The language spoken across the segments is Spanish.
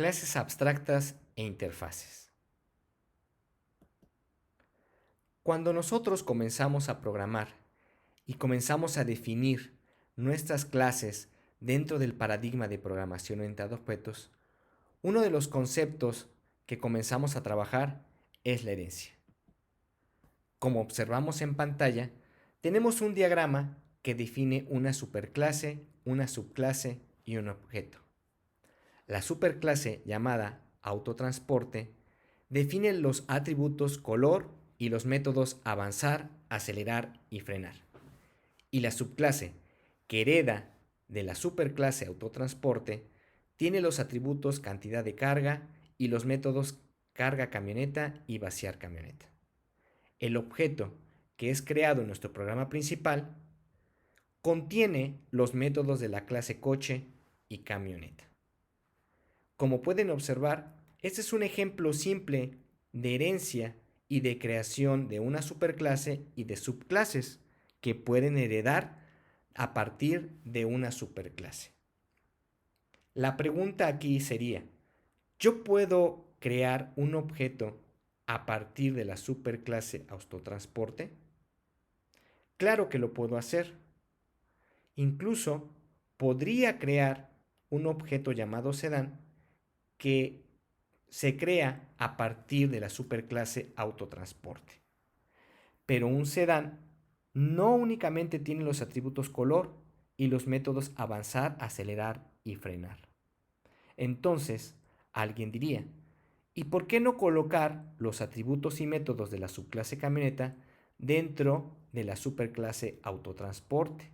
Clases abstractas e interfaces. Cuando nosotros comenzamos a programar y comenzamos a definir nuestras clases dentro del paradigma de programación orientada a objetos, uno de los conceptos que comenzamos a trabajar es la herencia. Como observamos en pantalla, tenemos un diagrama que define una superclase, una subclase y un objeto. La superclase llamada autotransporte define los atributos color y los métodos avanzar, acelerar y frenar. Y la subclase, que hereda de la superclase autotransporte, tiene los atributos cantidad de carga y los métodos carga camioneta y vaciar camioneta. El objeto, que es creado en nuestro programa principal, contiene los métodos de la clase coche y camioneta. Como pueden observar, este es un ejemplo simple de herencia y de creación de una superclase y de subclases que pueden heredar a partir de una superclase. La pregunta aquí sería, ¿yo puedo crear un objeto a partir de la superclase autotransporte? Claro que lo puedo hacer. Incluso podría crear un objeto llamado sedán que se crea a partir de la superclase autotransporte. Pero un sedán no únicamente tiene los atributos color y los métodos avanzar, acelerar y frenar. Entonces, alguien diría, ¿y por qué no colocar los atributos y métodos de la subclase camioneta dentro de la superclase autotransporte?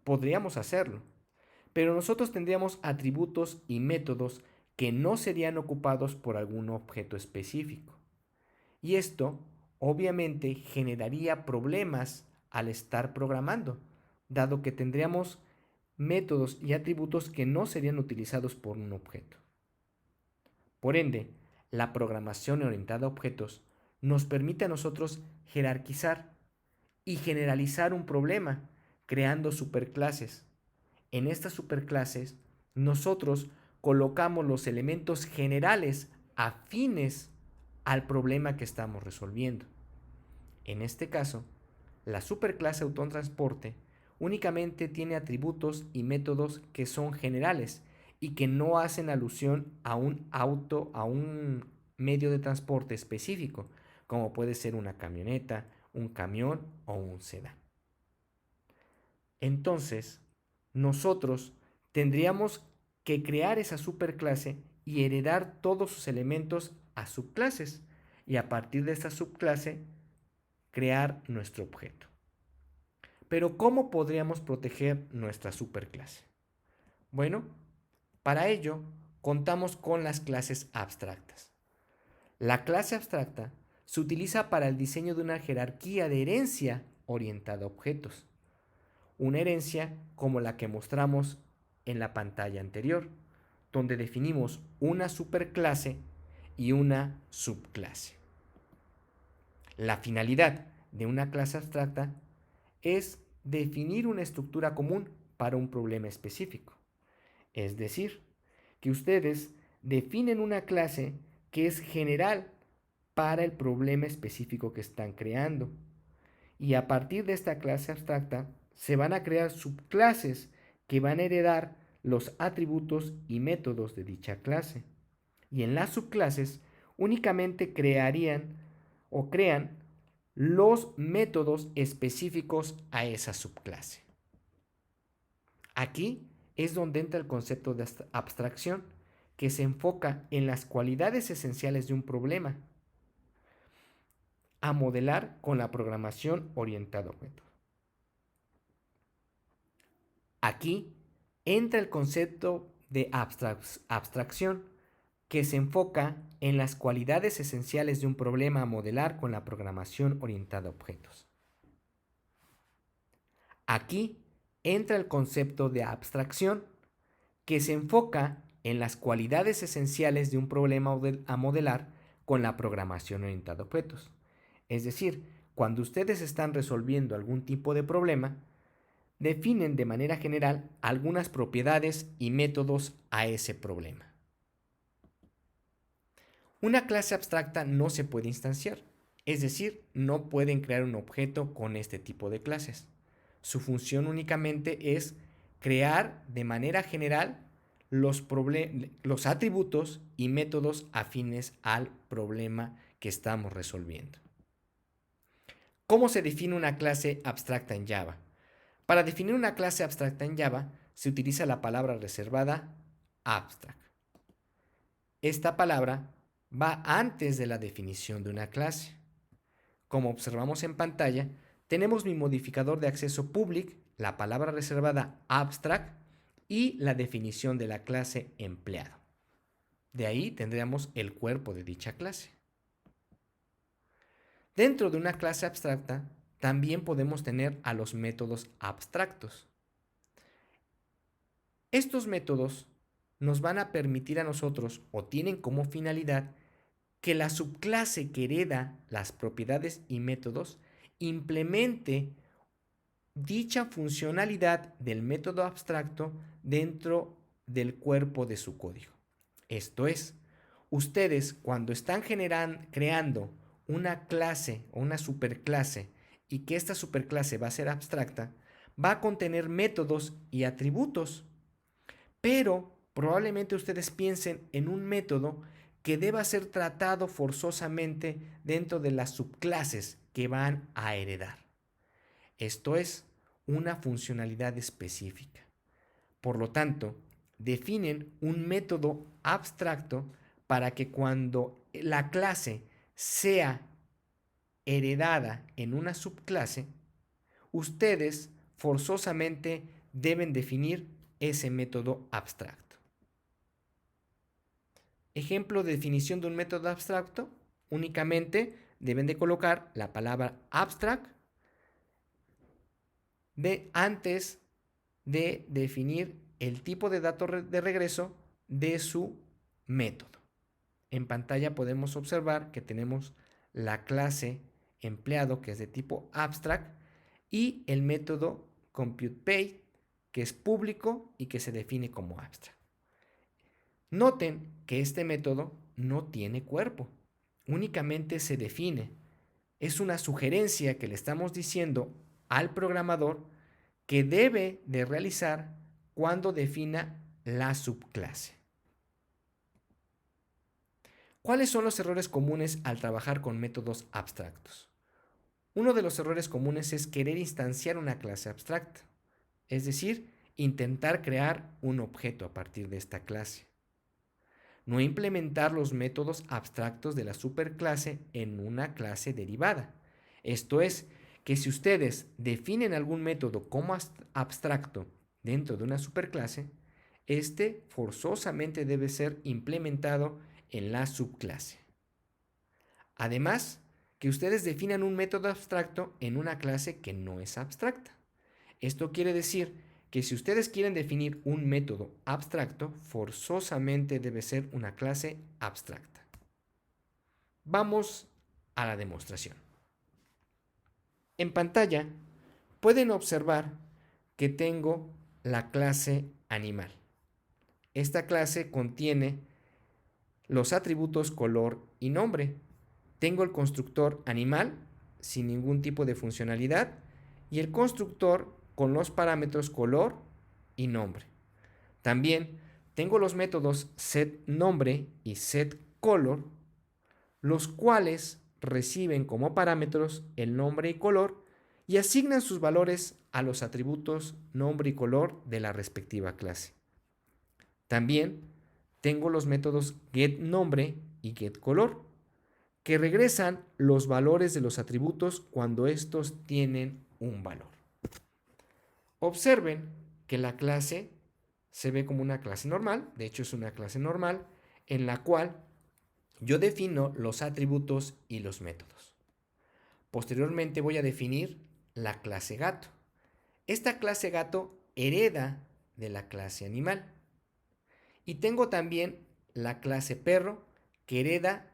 Podríamos hacerlo, pero nosotros tendríamos atributos y métodos que no serían ocupados por algún objeto específico. Y esto obviamente generaría problemas al estar programando, dado que tendríamos métodos y atributos que no serían utilizados por un objeto. Por ende, la programación orientada a objetos nos permite a nosotros jerarquizar y generalizar un problema creando superclases. En estas superclases, nosotros colocamos los elementos generales afines al problema que estamos resolviendo. En este caso, la superclase autotransporte únicamente tiene atributos y métodos que son generales y que no hacen alusión a un medio de transporte específico, como puede ser una camioneta, un camión o un sedán. Entonces, nosotros tendríamos que crear esa superclase y heredar todos sus elementos a subclases y a partir de esa subclase crear nuestro objeto. Pero ¿cómo podríamos proteger nuestra superclase? Bueno, para ello contamos con las clases abstractas. La clase abstracta se utiliza para el diseño de una jerarquía de herencia orientada a objetos. Una herencia como la que mostramos en la pantalla anterior, donde definimos una superclase y una subclase. La finalidad de una clase abstracta es definir una estructura común para un problema específico. Es decir, que ustedes definen una clase que es general para el problema específico que están creando. Y a partir de esta clase abstracta se van a crear subclases que van a heredar los atributos y métodos de dicha clase. Y en las subclases únicamente crearían o crean los métodos específicos a esa subclase. Aquí es donde entra el concepto de abstracción, que se enfoca en las cualidades esenciales de un problema a modelar con la programación orientada a objetos. Aquí entra el concepto de abstracción, que se enfoca en las cualidades esenciales de un problema a modelar con la programación orientada a objetos. Aquí entra el concepto de abstracción, que se enfoca en las cualidades esenciales de un problema a modelar con la programación orientada a objetos. Es decir, cuando ustedes están resolviendo algún tipo de problema, definen de manera general algunas propiedades y métodos a ese problema. Una clase abstracta no se puede instanciar, es decir, no pueden crear un objeto con este tipo de clases. Su función únicamente es crear de manera general los atributos y métodos afines al problema que estamos resolviendo. ¿Cómo se define una clase abstracta en Java? Para definir una clase abstracta en Java se utiliza la palabra reservada abstract. Esta palabra va antes de la definición de una clase. Como observamos en pantalla, tenemos mi modificador de acceso public, la palabra reservada abstract y la definición de la clase empleado. De ahí tendríamos el cuerpo de dicha clase. Dentro de una clase abstracta también podemos tener a los métodos abstractos. Estos métodos nos van a permitir a nosotros, o tienen como finalidad, que la subclase que hereda las propiedades y métodos implemente dicha funcionalidad del método abstracto dentro del cuerpo de su código. Esto es, ustedes cuando están creando una clase o una superclase y que esta superclase va a ser abstracta, va a contener métodos y atributos, pero probablemente ustedes piensen en un método que deba ser tratado forzosamente dentro de las subclases que van a heredar. Esto es una funcionalidad específica. Por lo tanto, definen un método abstracto para que cuando la clase sea heredada en una subclase, ustedes forzosamente deben definir ese método abstracto. Ejemplo de definición de un método abstracto, únicamente deben de colocar la palabra abstract antes de definir el tipo de dato de regreso de su método. En pantalla podemos observar que tenemos la clase empleado, que es de tipo abstract, y el método ComputePay, que es público y que se define como abstract. Noten que este método no tiene cuerpo, únicamente se define. Es una sugerencia que le estamos diciendo al programador que debe de realizar cuando defina la subclase. ¿Cuáles son los errores comunes al trabajar con métodos abstractos? Uno de los errores comunes es querer instanciar una clase abstracta, es decir, intentar crear un objeto a partir de esta clase. No implementar los métodos abstractos de la superclase en una clase derivada. Esto es, que si ustedes definen algún método como abstracto dentro de una superclase, este forzosamente debe ser implementado en la subclase. Además, que ustedes definan un método abstracto en una clase que no es abstracta. Esto quiere decir que si ustedes quieren definir un método abstracto, forzosamente debe ser una clase abstracta. Vamos a la demostración. En pantalla pueden observar que tengo la clase animal. Esta clase contiene los atributos color y nombre. Tengo el constructor animal sin ningún tipo de funcionalidad y el constructor con los parámetros color y nombre. También tengo los métodos setNombre y setColor, los cuales reciben como parámetros el nombre y color y asignan sus valores a los atributos nombre y color de la respectiva clase. También tengo los métodos getNombre y getColor, que regresan los valores de los atributos cuando estos tienen un valor. Observen que la clase se ve como una clase normal, de hecho es una clase normal, en la cual yo defino los atributos y los métodos. Posteriormente voy a definir la clase gato. Esta clase gato hereda de la clase animal. Y tengo también la clase perro, que hereda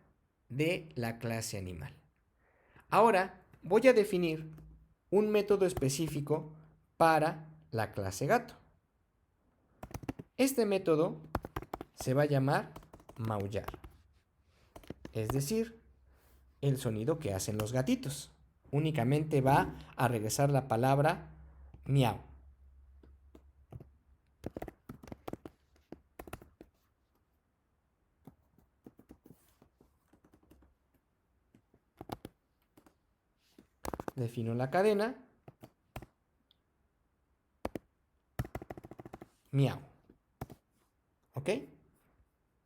de la clase animal. Ahora voy a definir un método específico para la clase gato. Este método se va a llamar maullar. es decir, el sonido que hacen los gatitos. Únicamente va a regresar la palabra miau. Defino la cadena. Miau. ¿Ok?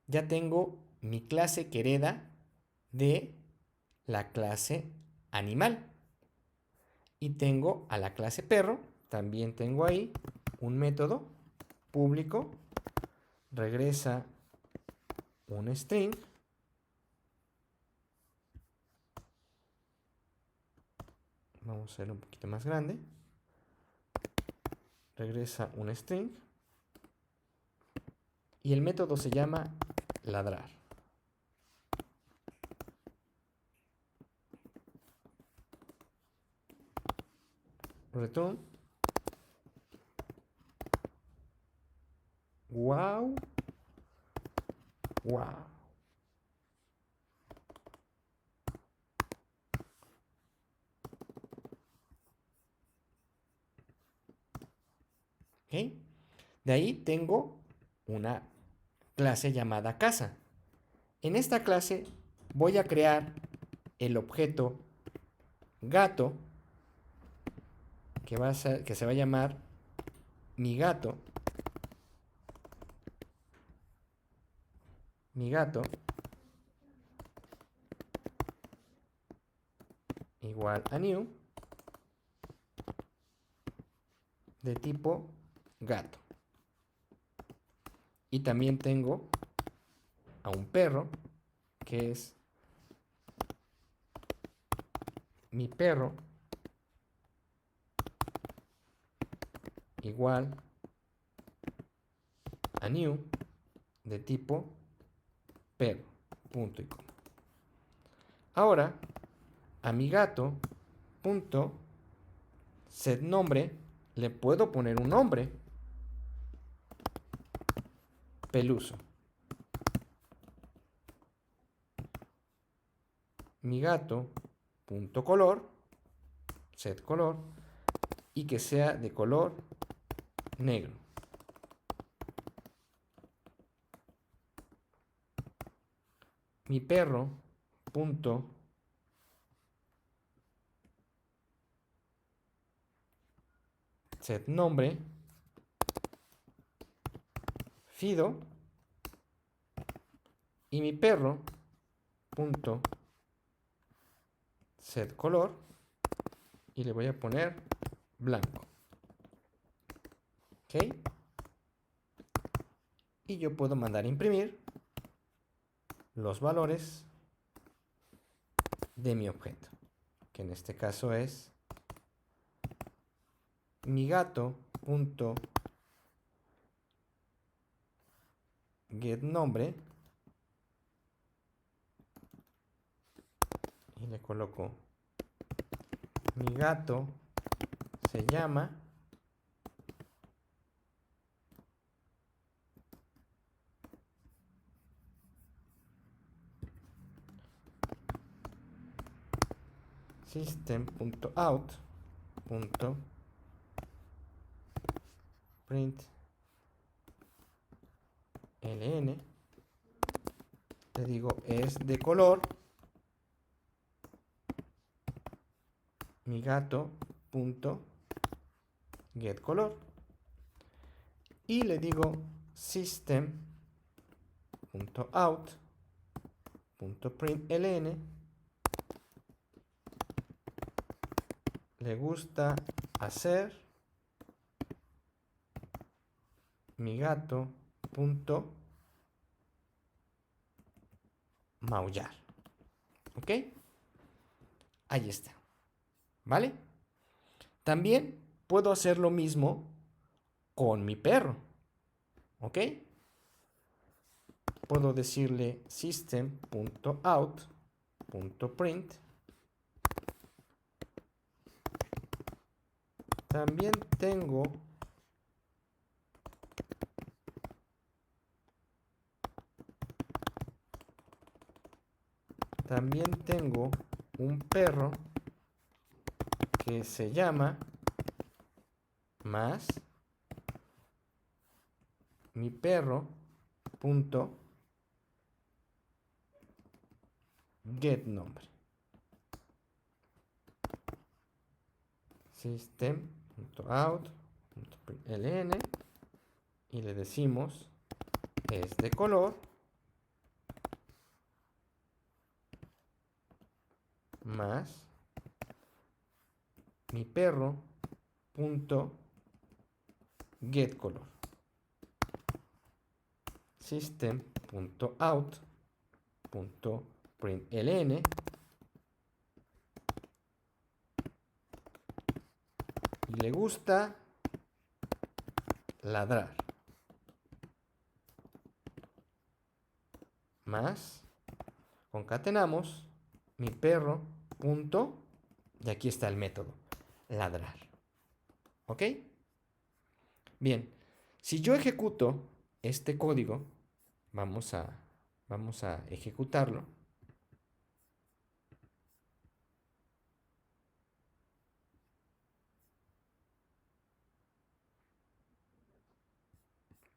Ya tengo mi clase que hereda de la clase animal. Y tengo a la clase perro. También tengo ahí un método público. Regresa un string. Vamos a hacerlo un poquito más grande. Regresa un string. Y el método se llama ladrar. Return. Wow. Wow. ¿Ok? De ahí tengo una clase llamada casa. En esta clase voy a crear el objeto gato que se va a llamar mi gato. Mi gato igual a new de tipo gato. Y también tengo a un perro que es mi perro igual a new de tipo perro. Punto y coma. Ahora a mi gato punto set nombre le puedo poner un nombre. Peluso. Mi gato punto color set color y que sea de color negro. Mi perro punto set nombre Fido y mi perro punto set color y le voy a poner blanco. ¿Ok? Y yo puedo mandar a imprimir los valores de mi objeto, que en este caso es mi gato punto get nombre y le coloco mi gato se llama system.out.println. Le digo es de color mi gato punto get color y le digo system.out.println le gusta hacer mi gato punto maullar. ¿Ok? Ahí está. ¿Vale? También puedo hacer lo mismo con mi perro. ¿Ok? Puedo decirle system.out.print. También tengo también tengo un perro que se llama más mi perro punto get nombre. System.out.ln y le decimos es de color más mi perro punto get color. System.out.println y le gusta ladrar más concatenamos mi perro punto y aquí está el método ladrar. ¿Ok? Bien, si yo ejecuto este código, vamos a ejecutarlo.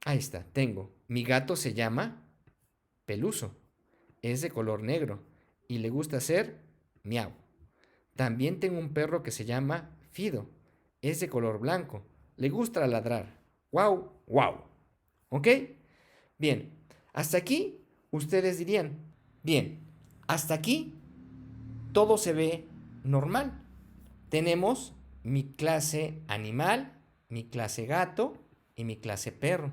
Ahí está, tengo. Mi gato se llama Peluso. Es de color negro y le gusta hacer miau. También tengo un perro que se llama Fido. Es de color blanco. Le gusta ladrar. Wow, wow. ¿Ok? Bien, hasta aquí ustedes dirían, bien, hasta aquí todo se ve normal. Tenemos mi clase animal, mi clase gato y mi clase perro.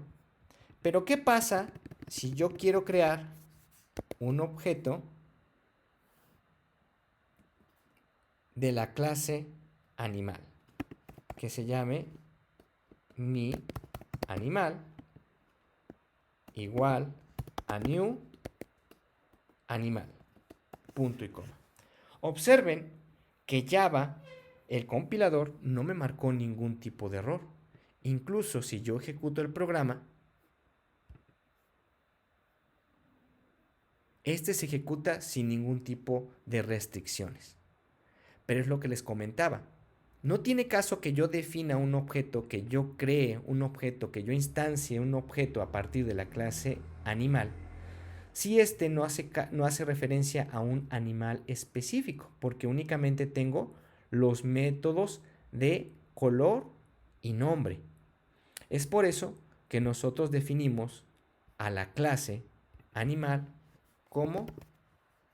Pero ¿qué pasa si yo quiero crear un objeto de la clase animal que se llame mi animal igual a new animal, punto y coma? Observen que Java, el compilador, no me marcó ningún tipo de error. Incluso si yo ejecuto el programa, este se ejecuta sin ningún tipo de restricciones. Pero es lo que les comentaba. No tiene caso que yo defina un objeto, que yo cree un objeto, que yo instancie un objeto a partir de la clase animal, si este no hace referencia a un animal específico, porque únicamente tengo los métodos de color y nombre. Es por eso que nosotros definimos a la clase animal como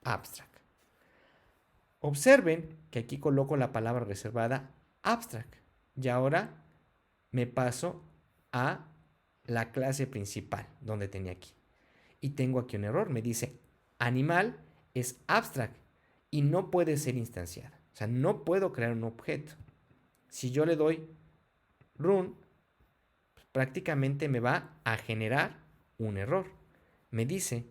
abstract. Observen que aquí coloco la palabra reservada abstract y ahora me paso a la clase principal donde tenía aquí. Y tengo aquí un error, me dice animal es abstract y no puede ser instanciada. O sea, no puedo crear un objeto. Si yo le doy run, pues prácticamente me va a generar un error. Me dice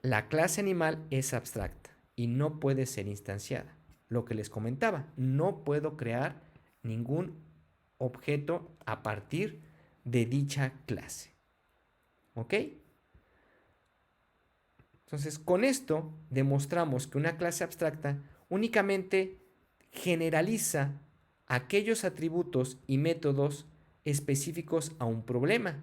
la clase animal es abstracta y no puede ser instanciada. Lo que les comentaba, no puedo crear ningún objeto a partir de dicha clase. ¿Ok? Entonces, con esto demostramos que una clase abstracta únicamente generaliza aquellos atributos y métodos específicos a un problema,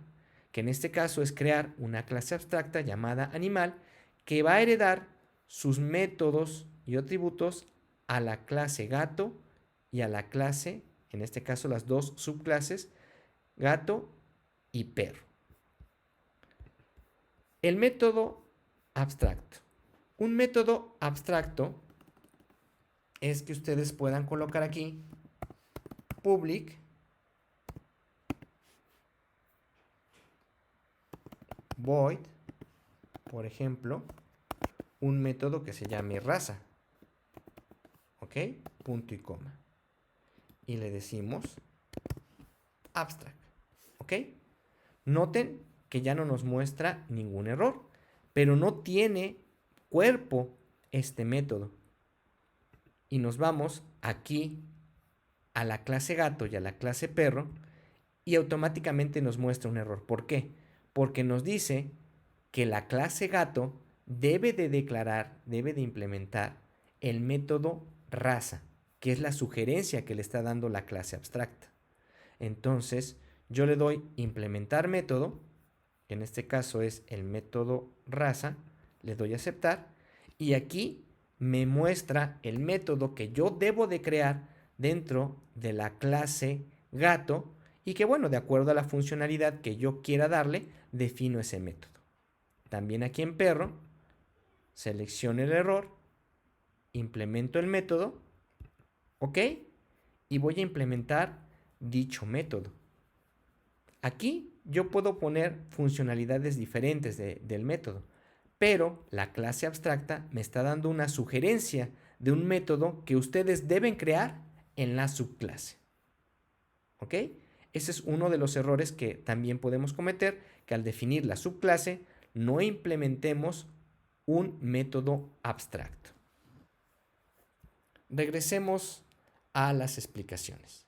que en este caso es crear una clase abstracta llamada animal que va a heredar sus métodos y atributos a la clase gato y a la clase, en este caso las dos subclases, gato y perro. El método abstracto. Un método abstracto es que ustedes puedan colocar aquí public void, por ejemplo, un método que se llame raza. ¿Ok? Punto y coma. Y le decimos abstract. ¿Ok? Noten que ya no nos muestra ningún error, pero no tiene cuerpo este método. Y nos vamos aquí a la clase gato y a la clase perro y automáticamente nos muestra un error. ¿Por qué? Porque nos dice que la clase gato debe de declarar, debe de implementar el método raza, que es la sugerencia que le está dando la clase abstracta. Entonces, yo le doy implementar método, que en este caso es el método raza, le doy aceptar, y aquí me muestra el método que yo debo de crear dentro de la clase gato y que, bueno, de acuerdo a la funcionalidad que yo quiera darle, defino ese método. También aquí en perro, selecciono el error, implemento el método, ¿ok? Y voy a implementar dicho método. Aquí yo puedo poner funcionalidades diferentes del método, pero la clase abstracta me está dando una sugerencia de un método que ustedes deben crear en la subclase. ¿Ok? Ese es uno de los errores que también podemos cometer, que al definir la subclase no implementemos un método abstracto. Regresemos a las explicaciones.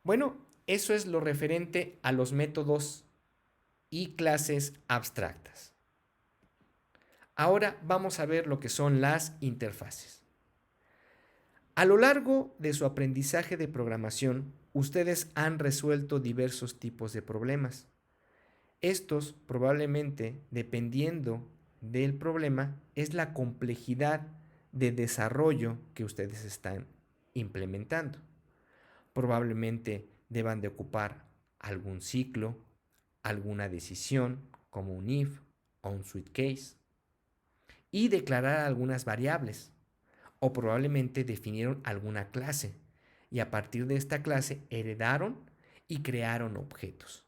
Bueno, eso es lo referente a los métodos y clases abstractas. Ahora vamos a ver lo que son las interfaces. A lo largo de su aprendizaje de programación, ustedes han resuelto diversos tipos de problemas. Estos probablemente, dependiendo del problema, es la complejidad de desarrollo que ustedes están implementando. Probablemente deban de ocupar algún ciclo, alguna decisión, como un if o un switch case, y declarar algunas variables, o probablemente definieron alguna clase, y a partir de esta clase heredaron y crearon objetos.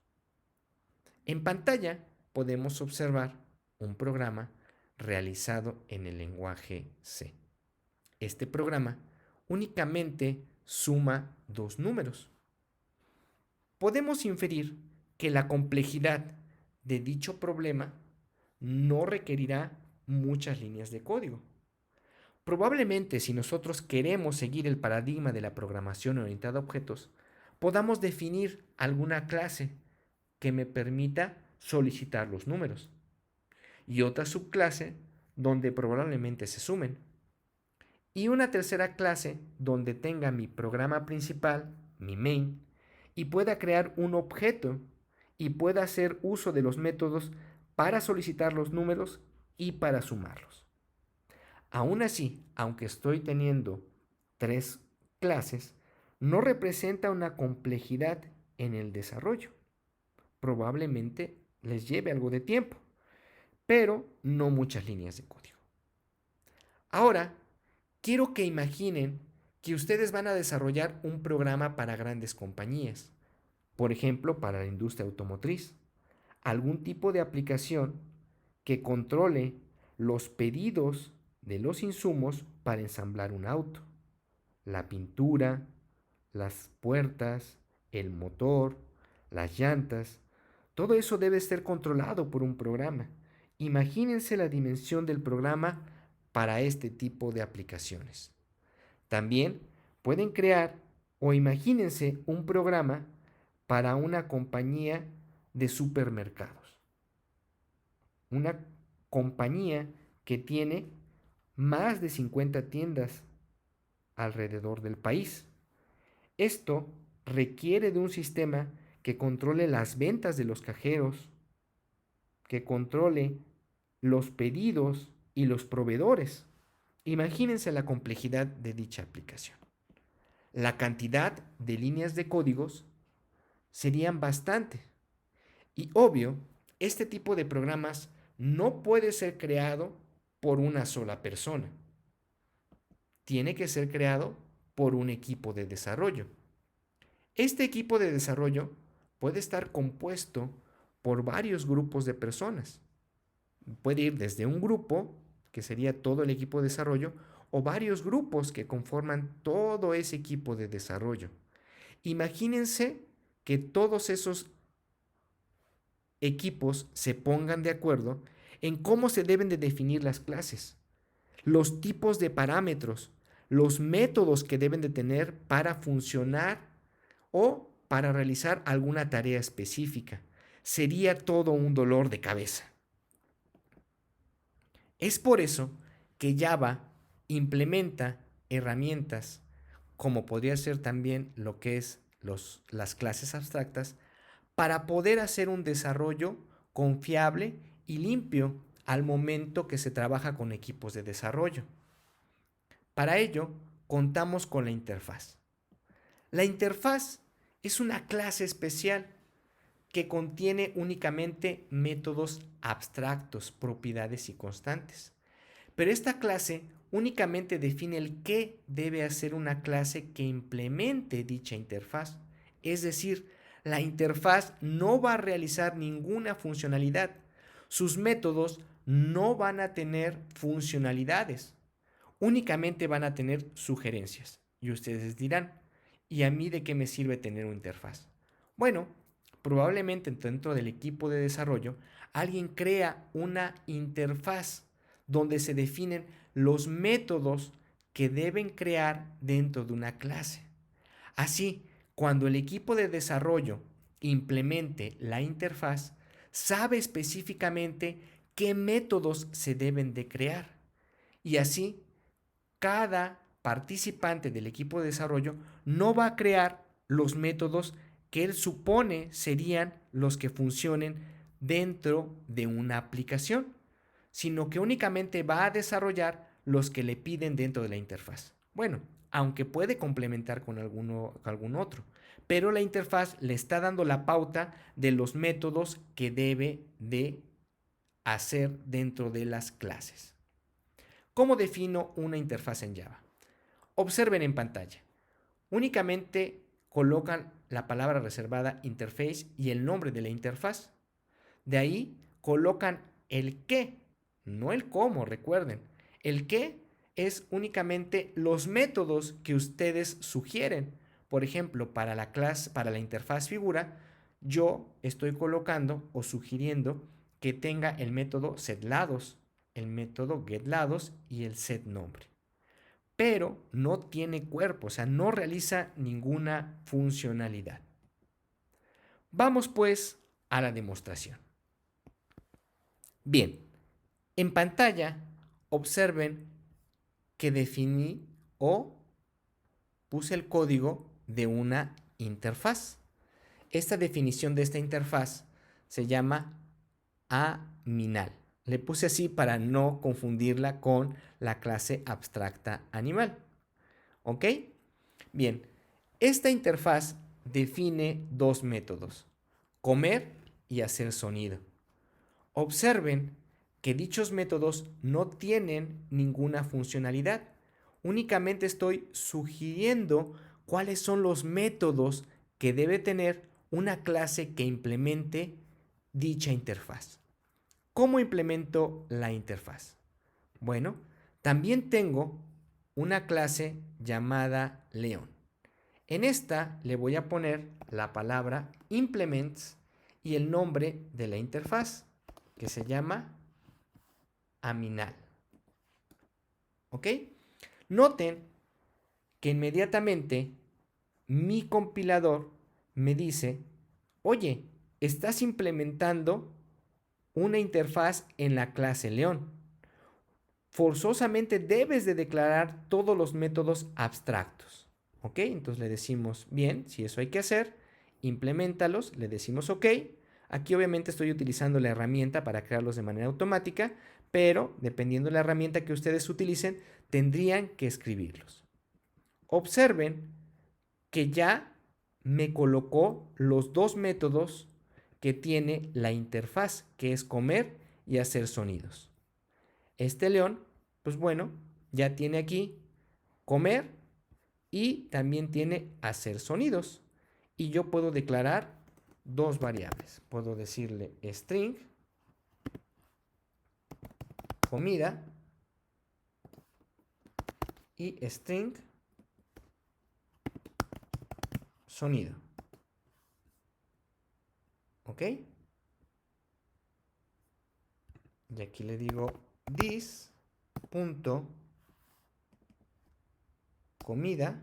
En pantalla podemos observar un programa realizado en el lenguaje C. Este programa únicamente suma dos números. Podemos inferir que la complejidad de dicho problema no requerirá muchas líneas de código. Probablemente si nosotros queremos seguir el paradigma de la programación orientada a objetos, podamos definir alguna clase que me permita solicitar los números y otra subclase donde probablemente se sumen y una tercera clase donde tenga mi programa principal, mi main, y pueda crear un objeto y pueda hacer uso de los métodos para solicitar los números y para sumarlos. Aún así, aunque estoy teniendo tres clases, no representa una complejidad en el desarrollo. Probablemente les lleve algo de tiempo, pero no muchas líneas de código. Ahora, quiero que imaginen que ustedes van a desarrollar un programa para grandes compañías, por ejemplo, para la industria automotriz, algún tipo de aplicación que controle los pedidos de los insumos para ensamblar un auto, la pintura, las puertas, el motor, las llantas. Todo eso debe ser controlado por un programa. Imagínense la dimensión del programa para este tipo de aplicaciones. También pueden crear o imagínense un programa para una compañía de supermercados. Una compañía que tiene más de 50 tiendas alrededor del país. Esto requiere de un sistema que controle las ventas de los cajeros, que controle los pedidos y los proveedores. Imagínense la complejidad de dicha aplicación. La cantidad de líneas de códigos serían bastante. Y obvio, este tipo de programas no puede ser creado por una sola persona. Tiene que ser creado por un equipo de desarrollo. Este equipo de desarrollo puede estar compuesto por varios grupos de personas. Puede ir desde un grupo, que sería todo el equipo de desarrollo, o varios grupos que conforman todo ese equipo de desarrollo. Imagínense que todos esos equipos se pongan de acuerdo en cómo se deben de definir las clases, los tipos de parámetros, los métodos que deben de tener para funcionar o para realizar alguna tarea específica. sería todo un dolor de cabeza. Es por eso que Java implementa herramientas como podría ser también lo que es las clases abstractas para poder hacer un desarrollo confiable y limpio al momento que se trabaja con equipos de desarrollo. Para ello, contamos con la interfaz. La interfaz es una clase especial que contiene únicamente métodos abstractos, propiedades y constantes. Pero esta clase únicamente define el qué debe hacer una clase que implemente dicha interfaz. Es decir, la interfaz no va a realizar ninguna funcionalidad. Sus métodos no van a tener funcionalidades. Únicamente van a tener sugerencias. Y ustedes dirán, ¿y a mí de qué me sirve tener una interfaz? Bueno, probablemente dentro del equipo de desarrollo alguien crea una interfaz donde se definen los métodos que deben crear dentro de una clase. Así, cuando el equipo de desarrollo implemente la interfaz, sabe específicamente qué métodos se deben de crear. Y así, cada participante del equipo de desarrollo no va a crear los métodos que él supone serían los que funcionen dentro de una aplicación, sino que únicamente va a desarrollar los que le piden dentro de la interfaz. Bueno, aunque puede complementar con algún otro, pero la interfaz le está dando la pauta de los métodos que debe de hacer dentro de las clases. ¿Cómo defino una interfaz en Java? Observen en pantalla. Únicamente colocan la palabra reservada interface y el nombre de la interfaz. De ahí colocan el qué, no el cómo, recuerden. El qué es únicamente los métodos que ustedes sugieren. Por ejemplo, para la clase, para la interfaz figura, yo estoy colocando o sugiriendo que tenga el método setLados, el método getLados y el setNombre. Pero no tiene cuerpo, o sea, no realiza ninguna funcionalidad. Vamos pues a la demostración. Bien, en pantalla observen que definí o puse el código de una interfaz. Esta definición de esta interfaz se llama aminal. Le puse así para no confundirla con la clase abstracta animal. ¿Ok? Bien, esta interfaz define dos métodos, comer y hacer sonido. Observen que dichos métodos no tienen ninguna funcionalidad. Únicamente estoy sugiriendo cuáles son los métodos que debe tener una clase que implemente dicha interfaz. ¿Cómo implemento la interfaz? Bueno, también tengo una clase llamada León. En esta le voy a poner la palabra implements y el nombre de la interfaz, que se llama aminal. ¿Ok? Noten que inmediatamente mi compilador me dice, oye, estás implementando una interfaz en la clase León. Forzosamente debes de declarar todos los métodos abstractos. ¿Ok? Entonces le decimos, bien, si eso hay que hacer, impleméntalos, le decimos OK. Aquí obviamente estoy utilizando la herramienta para crearlos de manera automática, pero dependiendo de la herramienta que ustedes utilicen, tendrían que escribirlos. Observen que ya me colocó los dos métodos que tiene la interfaz, que es comer y hacer sonidos. Este león, pues bueno, ya tiene aquí comer y también tiene hacer sonidos. Y yo puedo declarar dos variables. Puedo decirle string comida y string sonido. ¿Ok? Y aquí le digo this punto comida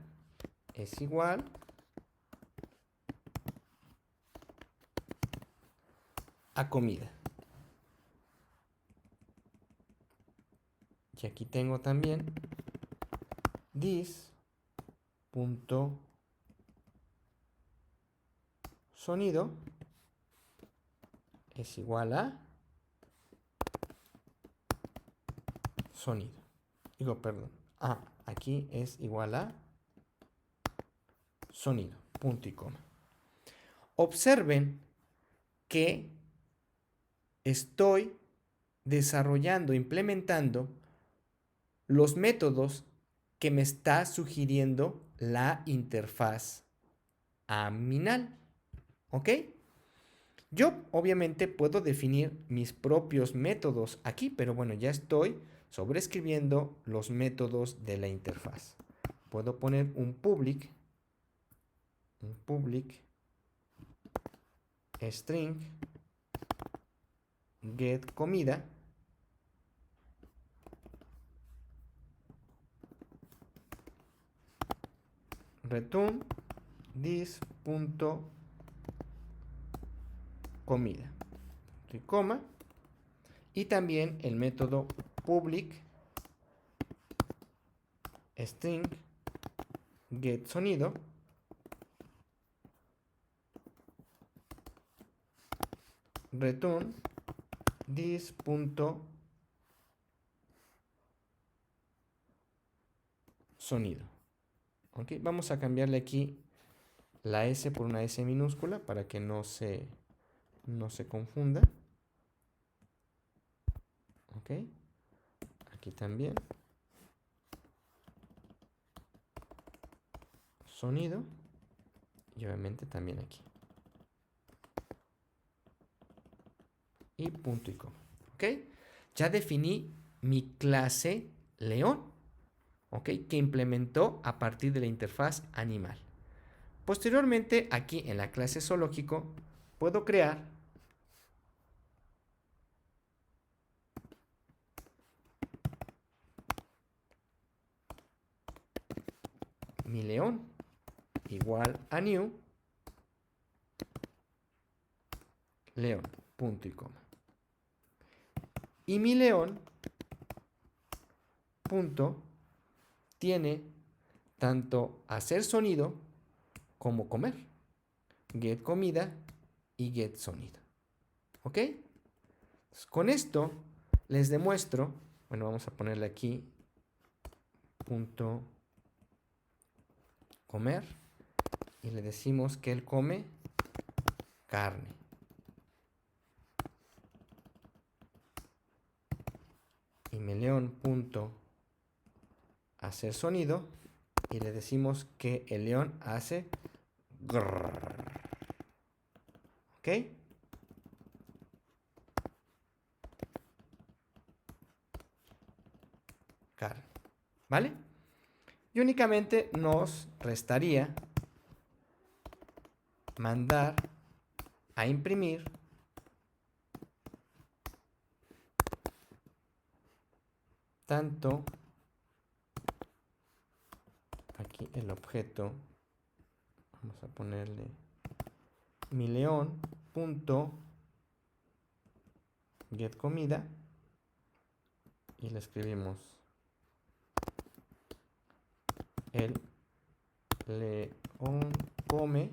es igual a comida. Y aquí tengo también this punto sonido es igual a sonido. Digo, perdón. Aquí es igual a sonido. Punto y coma. Observen que estoy desarrollando, implementando los métodos que me está sugiriendo la interfaz aminal. ¿Ok? Yo obviamente puedo definir mis propios métodos aquí, pero bueno, ya estoy sobreescribiendo los métodos de la interfaz. Puedo poner un public string get comida return this punto comida y coma, y también el método public string get sonido return this punto sonido. ¿Ok? Vamos a cambiarle aquí la S por una S minúscula para que no se confunda. ¿Ok? Aquí también. Sonido. Y obviamente también aquí. Y punto y coma. ¿Ok? Ya definí mi clase león. ¿Ok? Que implementó a partir de la interfaz animal. Posteriormente, aquí en la clase zoológico, puedo crear mi león igual a new león, punto y coma. Y mi león punto tiene tanto hacer sonido como comer. Get comida y get sonido. ¿Ok? Entonces, con esto les demuestro, bueno, vamos a ponerle aquí punto comer y le decimos que él come carne. Y mi león punto hacer sonido y le decimos que el león hace grrr. ¿Ok? Carne. ¿Vale? Y únicamente nos restaría mandar a imprimir tanto aquí el objeto, vamos a ponerle mi león punto get comida y le escribimos el león come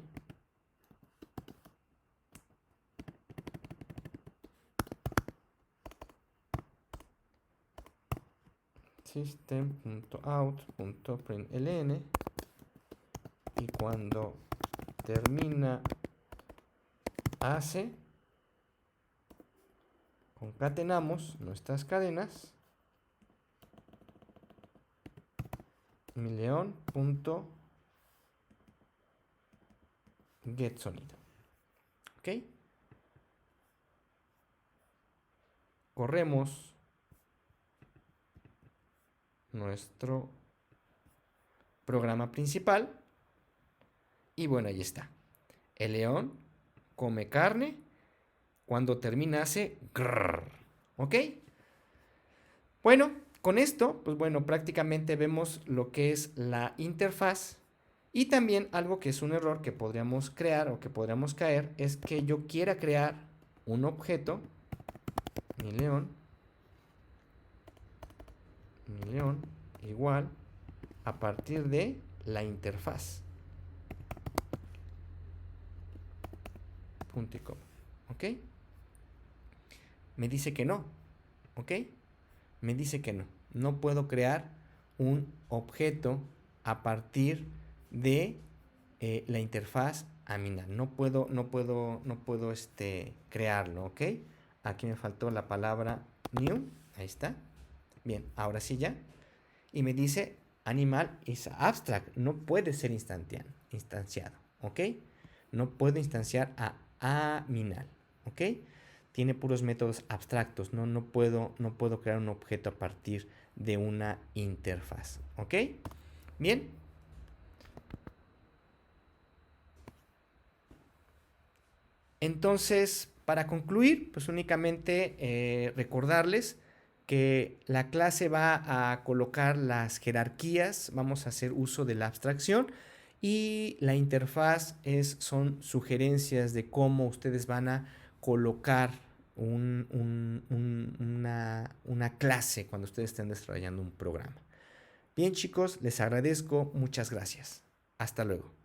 system.out.println y cuando termina hace, concatenamos nuestras cadenas, mi león punto get sonido. ¿Ok? Corremos nuestro programa principal y bueno, ahí está. El león come carne, cuando termina hace grrr. ¿Ok? Bueno, con esto, pues bueno, prácticamente vemos lo que es la interfaz. Y también algo que es un error que podríamos crear o que podríamos caer es que yo quiera crear un objeto, mi león, igual a partir de la interfaz. Punto y coma. ¿Ok? Me dice que no. ¿Ok? Me dice que no. No puedo crear un objeto a partir de la interfaz Aminal. No puedo crearlo, ¿ok? Aquí me faltó la palabra new. Ahí está. Bien, ahora sí ya. Y me dice animal is abstract. No puede ser instanciado, ¿ok? No puedo instanciar a Aminal, ¿ok? Tiene puros métodos abstractos. No puedo crear un objeto a partir de una interfaz, ¿ok? Bien. Entonces, para concluir, pues únicamente recordarles que la clase va a colocar las jerarquías, vamos a hacer uso de la abstracción y la interfaz son sugerencias de cómo ustedes van a colocar una clase cuando ustedes estén desarrollando un programa. Bien chicos, les agradezco, muchas gracias. Hasta luego.